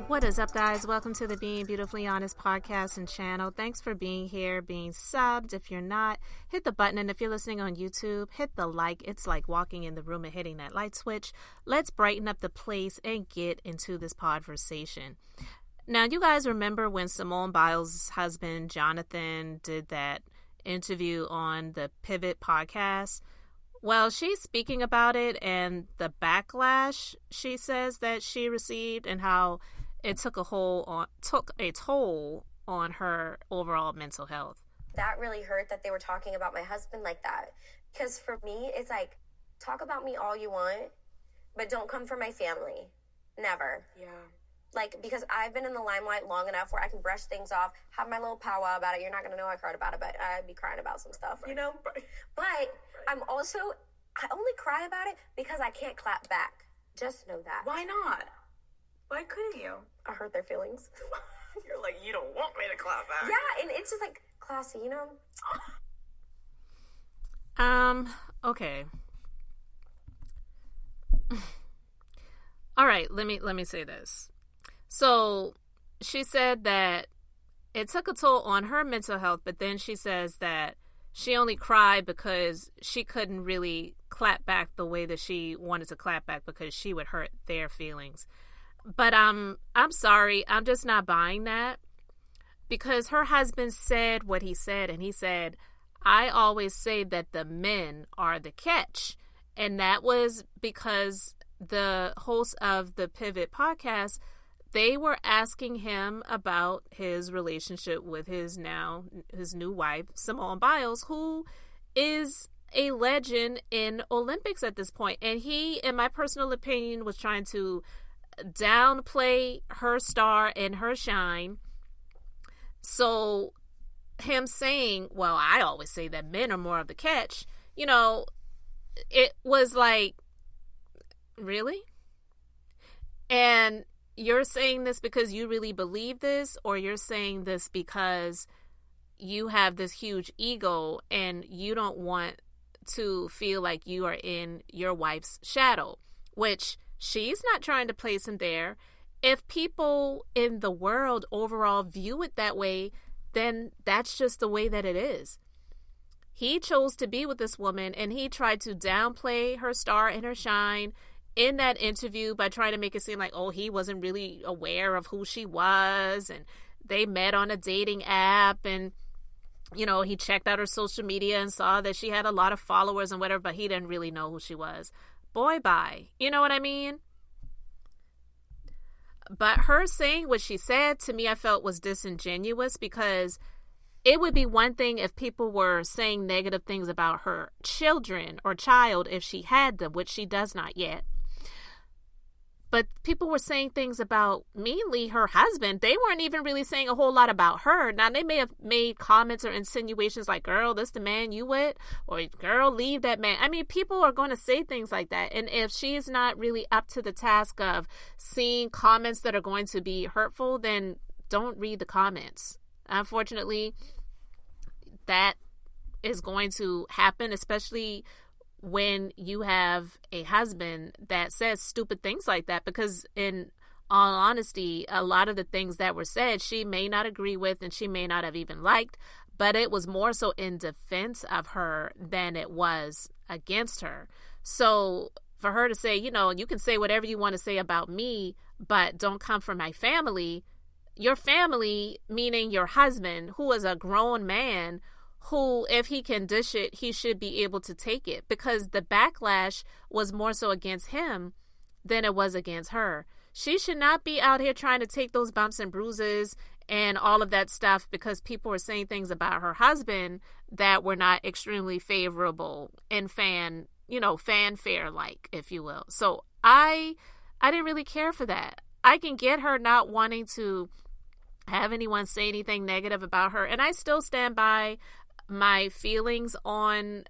What is up, guys? Welcome to the Being Beautifully Honest podcast and channel. Thanks for being here, being subbed. If you're not, hit the button. And if you're listening on YouTube, hit the like. It's like walking in the room and hitting that light switch. Let's brighten up the place and get into this conversation. Now, you guys remember when Simone Biles' husband, Jonathan, did that interview on the Pivot podcast? Well, she's speaking about it and the backlash she says that she received and how it took a toll on her overall mental health. That really hurt that they were talking about my husband like that. Because for me, it's like, talk about me all you want, but don't come for my family. Never. Yeah. Like, because I've been in the limelight long enough where I can brush things off, have my little powwow about it. You're not going to know I cried about it, but I'd be crying about some stuff, you know? But I only cry about it because I can't clap back. Just know that. Why not? Why couldn't you? I hurt their feelings. You're like, you don't want me to clap back. Yeah, and it's just like, classy, you know? Okay. All right, let me say this. So she said that it took a toll on her mental health, but then she says that she only cried because she couldn't really clap back the way that she wanted to clap back because she would hurt their feelings. But I'm sorry, I'm just not buying that, because her husband said what he said, and he said, I always say that the men are the catch. And that was because the host of the Pivot podcast, they were asking him about his relationship with his new wife, Simone Biles, who is a legend in Olympics at this point. And he, in my personal opinion, was trying to downplay her star and her shine. So him saying, well, I always say that men are more of the catch, you know, it was like, really? And you're saying this because you really believe this, or you're saying this because you have this huge ego and you don't want to feel like you are in your wife's shadow, which she's not trying to place him there. If people in the world overall view it that way, then that's just the way that it is. He chose to be with this woman, and he tried to downplay her star and her shine in that interview by trying to make it seem like, oh, he wasn't really aware of who she was, and they met on a dating app, and, you know, he checked out her social media and saw that she had a lot of followers and whatever, but he didn't really know who she was. Boy, bye. You know what I mean? But her saying what she said, to me, I felt was disingenuous, because it would be one thing if people were saying negative things about her children or child if she had them, which she does not yet. But people were saying things about, mainly her husband. They weren't even really saying a whole lot about her. Now, they may have made comments or insinuations like, girl, this the man you with? Or, girl, leave that man. I mean, people are going to say things like that. And if she's not really up to the task of seeing comments that are going to be hurtful, then don't read the comments. Unfortunately, that is going to happen, especially when you have a husband that says stupid things like that, because in all honesty, a lot of the things that were said, she may not agree with and she may not have even liked, but it was more so in defense of her than it was against her. So for her to say, you know, you can say whatever you want to say about me, but don't come for my family. Your family, meaning your husband, who is a grown man, who, if he can dish it, he should be able to take it, because the backlash was more so against him than it was against her. She should not be out here trying to take those bumps and bruises and all of that stuff because people were saying things about her husband that were not extremely favorable and fanfare like, if you will. So I didn't really care for that. I can get her not wanting to have anyone say anything negative about her, and I still stand by my feelings on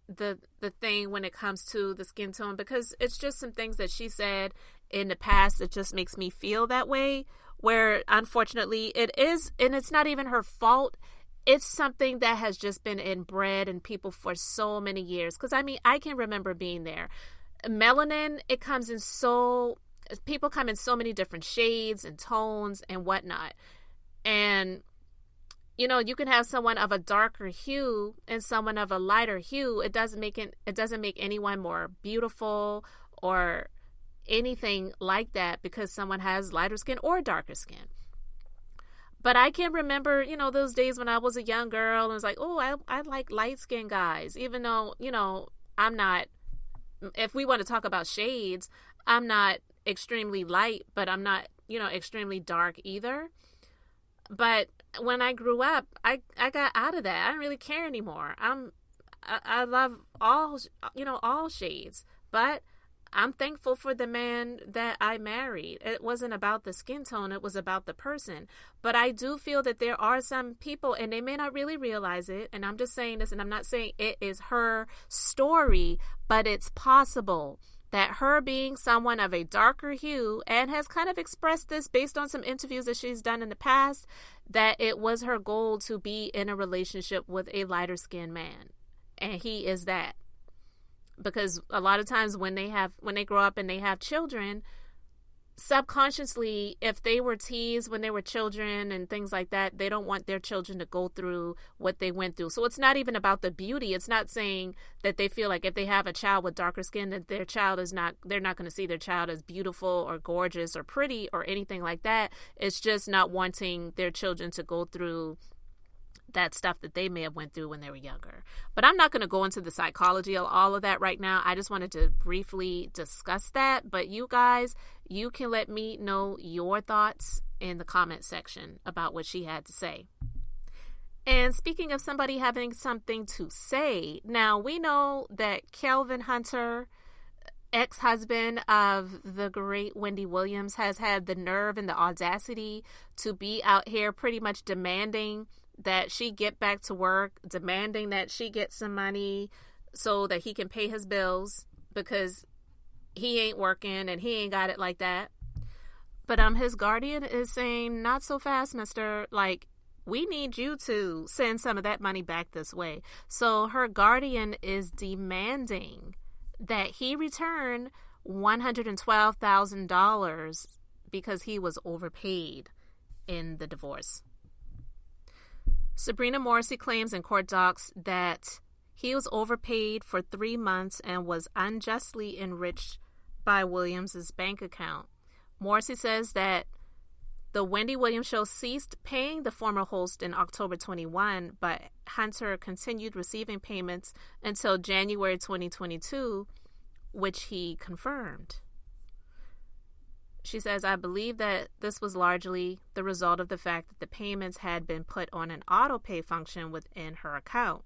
the thing when it comes to the skin tone, because it's just some things that she said in the past that just makes me feel that way, where unfortunately it is, and it's not even her fault. It's something that has just been inbred in people for so many years. Because I mean, I can remember being there. Melanin, it comes in so people come in so many different shades and tones and whatnot. And, you know, you can have someone of a darker hue and someone of a lighter hue. It doesn't make anyone more beautiful or anything like that because someone has lighter skin or darker skin. But I can remember, you know, those days when I was a young girl and was like, oh, I like light-skinned guys, even though, you know, I'm not, if we want to talk about shades, I'm not extremely light, but I'm not, you know, extremely dark either. But when I grew up, I got out of that. I don't really care anymore. I love all, you know, all shades, but I'm thankful for the man that I married. It wasn't about the skin tone. It was about the person. But I do feel that there are some people, and they may not really realize it, and I'm just saying this, and I'm not saying it is her story, but it's possible that her being someone of a darker hue, and has kind of expressed this based on some interviews that she's done in the past, that it was her goal to be in a relationship with a lighter skinned man. And he is that. Because a lot of times when they grow up and they have children, subconsciously, if they were teased when they were children and things like that, they don't want their children to go through what they went through. So it's not even about the beauty. It's not saying that they feel like if they have a child with darker skin, that they're not going to see their child as beautiful or gorgeous or pretty or anything like that. It's just not wanting their children to go through that stuff that they may have went through when they were younger. But I'm not going to go into the psychology of all of that right now. I just wanted to briefly discuss that. But you guys, you can let me know your thoughts in the comment section about what she had to say. And speaking of somebody having something to say, now we know that Kelvin Hunter, ex-husband of the great Wendy Williams, has had the nerve and the audacity to be out here pretty much demanding that she get back to work, demanding that she get some money so that he can pay his bills because he ain't working and he ain't got it like that. But his guardian is saying, not so fast, mister. Like, we need you to send some of that money back this way. So her guardian is demanding that he return $112,000 because he was overpaid in the divorce. Sabrina Morrissey claims in court docs that he was overpaid for 3 months and was unjustly enriched by Williams' bank account. Morrissey says that the Wendy Williams show ceased paying the former host in October 21, but Hunter continued receiving payments until January 2022, which he confirmed. She says, I believe that this was largely the result of the fact that the payments had been put on an auto pay function within her account.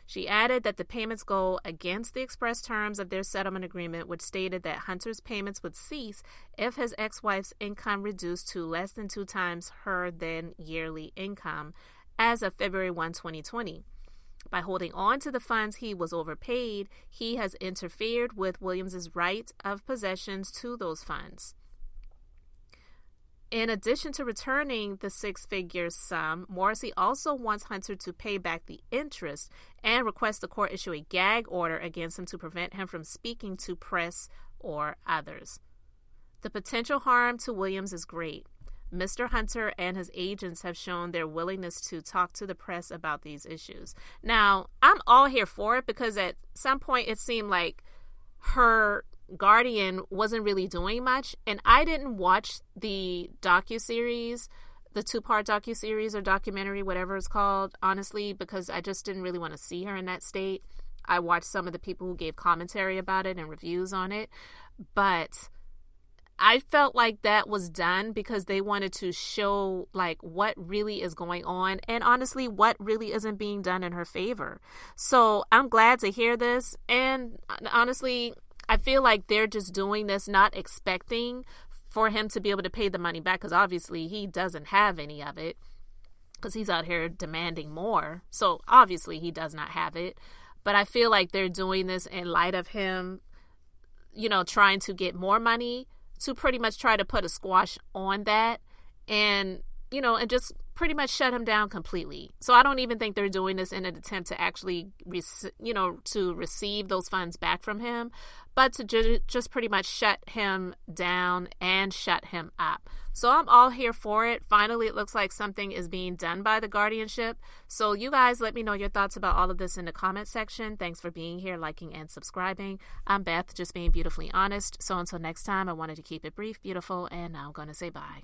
She added that the payments go against the express terms of their settlement agreement, which stated that Hunter's payments would cease if his ex-wife's income reduced to less than 2 times her then yearly income as of February 1, 2020. By holding on to the funds he was overpaid, he has interfered with Williams's right of possessions to those funds. In addition to returning the 6-figure sum, Morrissey also wants Hunter to pay back the interest and requests the court issue a gag order against him to prevent him from speaking to press or others. The potential harm to Williams is great. Mr. Hunter and his agents have shown their willingness to talk to the press about these issues. Now, I'm all here for it because at some point it seemed like her guardian wasn't really doing much, and I didn't watch the docuseries, the 2-part docuseries or documentary, whatever it's called, honestly, because I just didn't really want to see her in that state. I watched some of the people who gave commentary about it and reviews on it, but I felt like that was done because they wanted to show like what really is going on and honestly what really isn't being done in her favor. So I'm glad to hear this, and honestly I feel like they're just doing this not expecting for him to be able to pay the money back, because obviously he doesn't have any of it because he's out here demanding more. So obviously he does not have it. But I feel like they're doing this in light of him, you know, trying to get more money to pretty much try to put a squash on that. And and just pretty much shut him down completely. So I don't even think they're doing this in an attempt to actually, to receive those funds back from him, but to just pretty much shut him down and shut him up. So I'm all here for it. Finally, it looks like something is being done by the guardianship. So you guys let me know your thoughts about all of this in the comment section. Thanks for being here, liking, and subscribing. I'm Beth, just being beautifully honest. So until next time, I wanted to keep it brief, beautiful, and now I'm going to say bye.